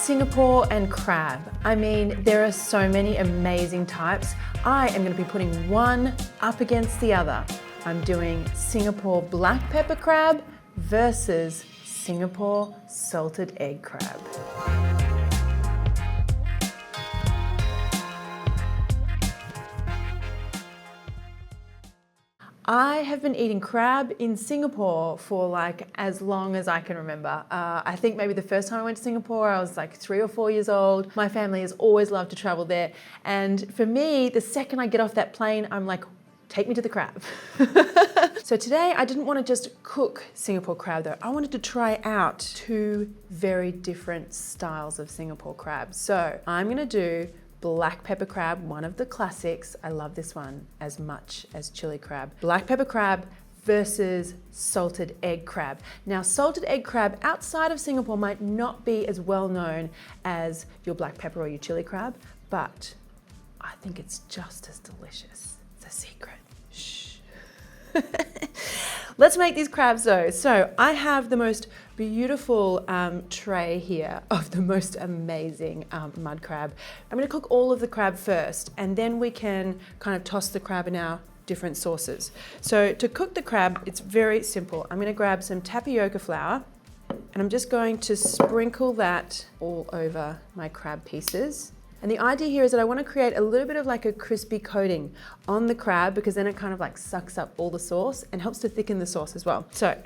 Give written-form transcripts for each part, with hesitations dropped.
Singapore and crab. I mean, there are so many amazing types. I am going to be putting one up against the other. I'm doing Singapore black pepper crab versus Singapore salted egg crab. I have been eating crab in Singapore for like as long as I can remember. I think maybe the first time I went to Singapore, I was like 3 or 4 years old. My family has always loved to travel there. And for me, the second I get off that plane, I'm like, take me to the crab. So today I didn't want to just cook Singapore crab though. I wanted to try out 2 very different styles of Singapore crab. So I'm gonna do black pepper crab, one of the classics. I love this one as much as chili crab. Black pepper crab versus salted egg crab. Now, salted egg crab outside of Singapore might not be as well known as your black pepper or your chili crab, but I think it's just as delicious. It's a secret. Shh. Let's make these crabs though. So I have the most beautiful tray here of the most amazing mud crab. I'm gonna cook all of the crab first, and then we can kind of toss the crab in our different sauces. So to cook the crab, it's very simple. I'm gonna grab some tapioca flour, and I'm just going to sprinkle that all over my crab pieces. And the idea here is that I want to create a little bit of like a crispy coating on the crab, because then it kind of like sucks up all the sauce and helps to thicken the sauce as well. So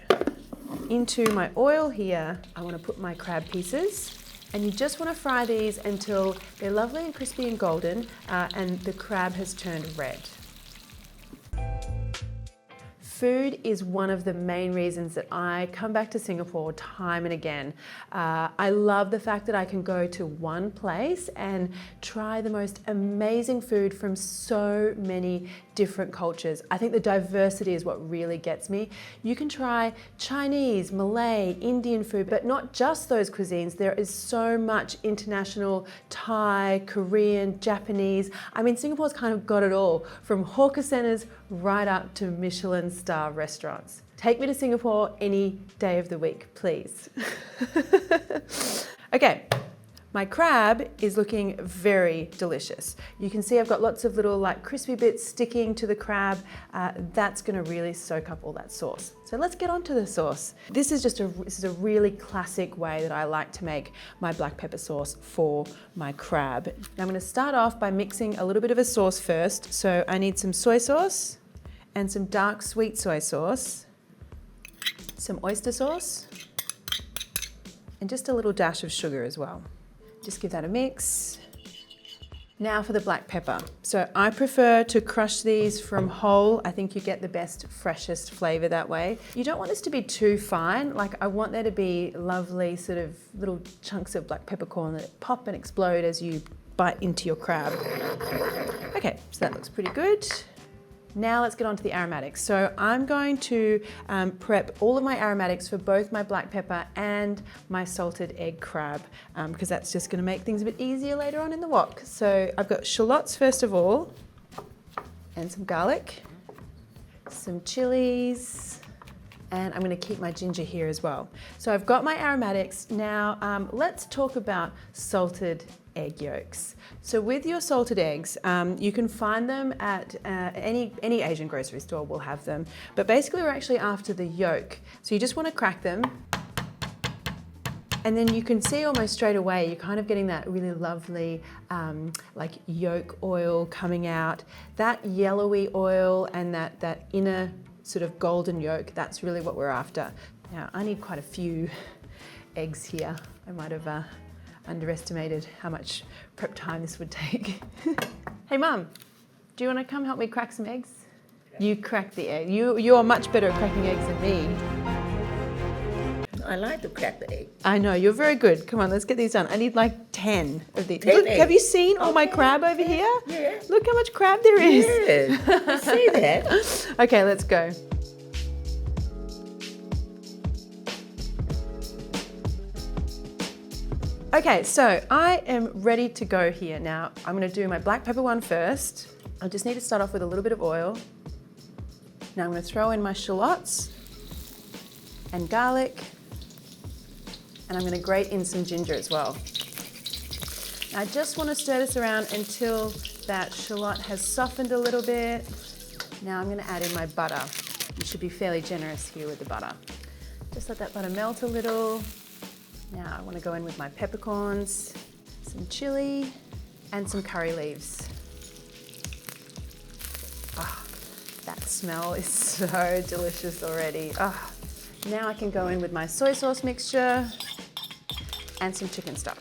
into my oil here, I want to put my crab pieces, and you just want to fry these until they're lovely and crispy and golden and the crab has turned red. Food is one of the main reasons that I come back to Singapore time and again. I love the fact that I can go to one place and try the most amazing food from so many different cultures. I think the diversity is what really gets me. You can try Chinese, Malay, Indian food, but not just those cuisines. There is so much international, Thai, Korean, Japanese. I mean, Singapore's kind of got it all, from hawker centers right up to Michelin star restaurants. Take me to Singapore any day of the week, please. Okay, my crab is looking very delicious. You can see I've got lots of little like crispy bits sticking to the crab. That's gonna really soak up all that sauce. So let's get on to the sauce. This is a really classic way that I like to make my black pepper sauce for my crab. Now I'm gonna start off by mixing a little bit of a sauce first. So I need some soy sauce and some dark sweet soy sauce, some oyster sauce, and just a little dash of sugar as well. Just give that a mix. Now for the black pepper. So I prefer to crush these from whole. I think you get the best, freshest flavor that way. You don't want this to be too fine. Like, I want there to be lovely sort of little chunks of black peppercorn that pop and explode as you bite into your crab. Okay, so that looks pretty good. Now let's get on to the aromatics. So I'm going to prep all of my aromatics for both my black pepper and my salted egg crab, because that's just gonna make things a bit easier later on in the wok. So I've got shallots first of all, and some garlic, some chilies, and I'm gonna keep my ginger here as well. So I've got my aromatics. Now let's talk about salted egg yolks. So with your salted eggs, you can find them at any Asian grocery store will have them, but basically we're actually after the yolk. So you just want to crack them, and then you can see almost straight away you're kind of getting that really lovely like yolk oil coming out. That yellowy oil and that inner sort of golden yolk, that's really what we're after. Now I need quite a few eggs here. I might have underestimated how much prep time this would take. Hey Mum, do you want to come help me crack some eggs? You crack the egg. You're much better at cracking eggs than me. I like to crack the egg. I know, you're very good. Come on, let's get these done. I need like 10 of these. 10 Look, eggs. have you seen all my crab over here? Yeah. Look how much crab there is. Yes, I see that. Okay, let's go. Okay, so I am ready to go here now. I'm gonna do my black pepper one first. I just need to start off with a little bit of oil. Now I'm gonna throw in my shallots and garlic, and I'm gonna grate in some ginger as well. I just want to stir this around until that shallot has softened a little bit. Now I'm going to add in my butter. You should be fairly generous here with the butter. Just let that butter melt a little. Now I want to go in with my peppercorns, some chili, and some curry leaves. Oh, that smell is so delicious already. Oh. Now I can go in with my soy sauce mixture and some chicken stock.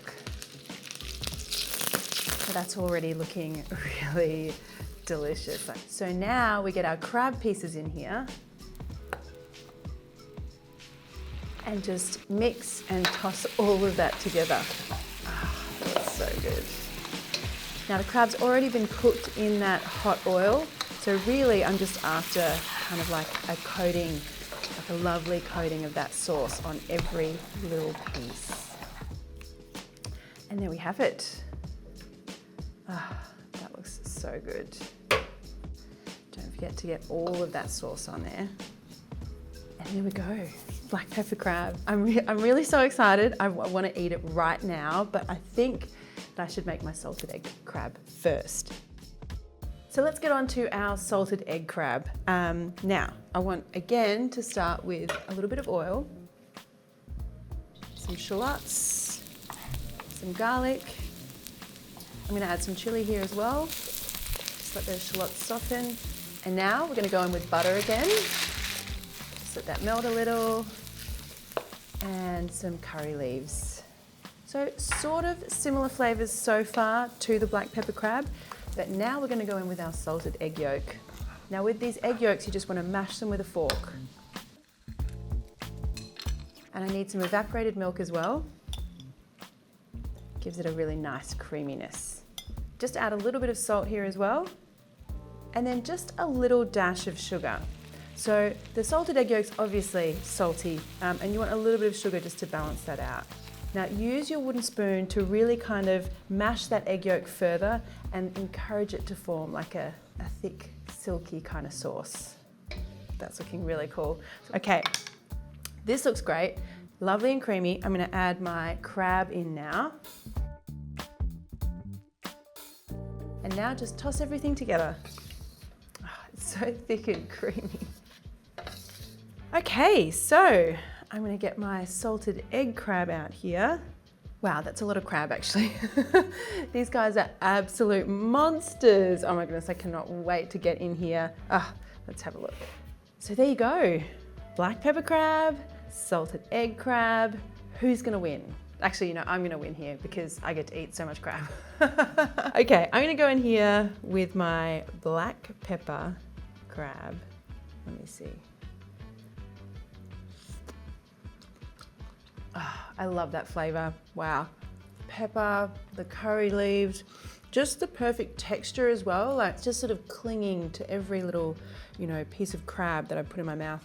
So that's already looking really delicious. So now we get our crab pieces in here and just mix and toss all of that together. Oh, that's so good. Now the crab's already been cooked in that hot oil. So really I'm just after kind of like a coating, like a lovely coating of that sauce on every little piece. And there we have it. Ah, that looks so good. Don't forget to get all of that sauce on there. And there we go, black pepper crab. I'm really so excited. I want to eat it right now, but I think that I should make my salted egg crab first. So let's get on to our salted egg crab. Now, I want again to start with a little bit of oil, some shallots, some garlic. I'm gonna add some chili here as well. Just let those shallots soften. And now we're gonna go in with butter again. Just let that melt a little. And some curry leaves. So sort of similar flavors so far to the black pepper crab, but now we're gonna go in with our salted egg yolk. Now with these egg yolks, you just wanna mash them with a fork. And I need some evaporated milk as well. Gives it a really nice creaminess. Just add a little bit of salt here as well. And then just a little dash of sugar. So the salted egg yolk's obviously salty, and you want a little bit of sugar just to balance that out. Now use your wooden spoon to really kind of mash that egg yolk further and encourage it to form like a thick, silky kind of sauce. That's looking really cool. Okay, this looks great. Lovely and creamy. I'm gonna add my crab in now. And now just toss everything together. Oh, it's so thick and creamy. Okay, so I'm gonna get my salted egg crab out here. Wow, that's a lot of crab actually. These guys are absolute monsters. Oh my goodness, I cannot wait to get in here. Ah, let's have a look. So there you go. Black pepper crab, salted egg crab. Who's gonna win? Actually, you know, I'm gonna win here because I get to eat so much crab. Okay, I'm gonna go in here with my black pepper crab. Let me see. Oh, I love that flavor. Wow. Pepper, the curry leaves, just the perfect texture as well. Like it's just sort of clinging to every little, you know, piece of crab that I put in my mouth.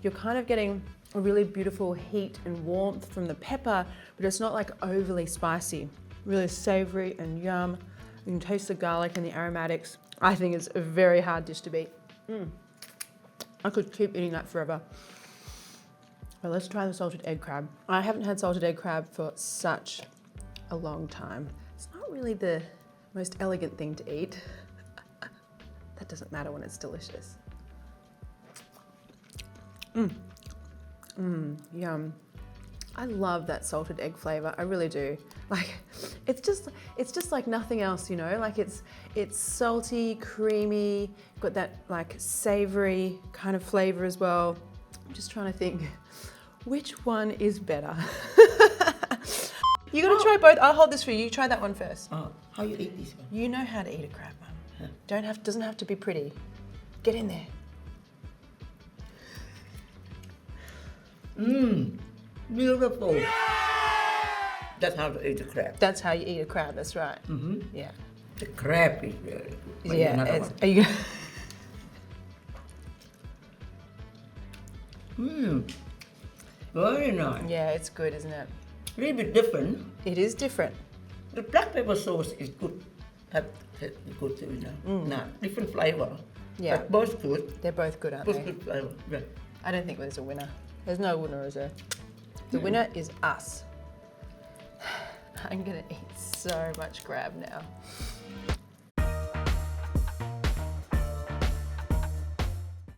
You're kind of getting a really beautiful heat and warmth from the pepper, but it's not like overly spicy. Really savory and yum. You can taste the garlic and the aromatics. I think it's a very hard dish to beat. I could keep eating that forever. But let's try the salted egg crab. I haven't had salted egg crab for such a long time. It's not really the most elegant thing to eat. That doesn't matter when it's delicious. Yum. I love that salted egg flavor. I really do. Like, it's just like nothing else, you know. Like it's salty, creamy, got that like savory kind of flavor as well. I'm just trying to think, which one is better? You gotta try both. I'll hold this for you. You try that one first. Oh, how you eat this one? You know how to eat a crab, Mum. Huh. Doesn't have to be pretty. Get in there. Beautiful. Yeah! That's how to eat the crab. That's how you eat a crab. That's right. Yeah. The crab is very good. Yeah. Are you? Very nice. Yeah, it's good, isn't it? A little bit different. It is different. The black pepper sauce is good. That's good too, you know. Nah, different flavor. Yeah. But both good. They're both good, aren't Both they? good flavor. Yeah. I don't think there's a winner. There's no winner, is there? The winner is us. I'm gonna eat so much crab now.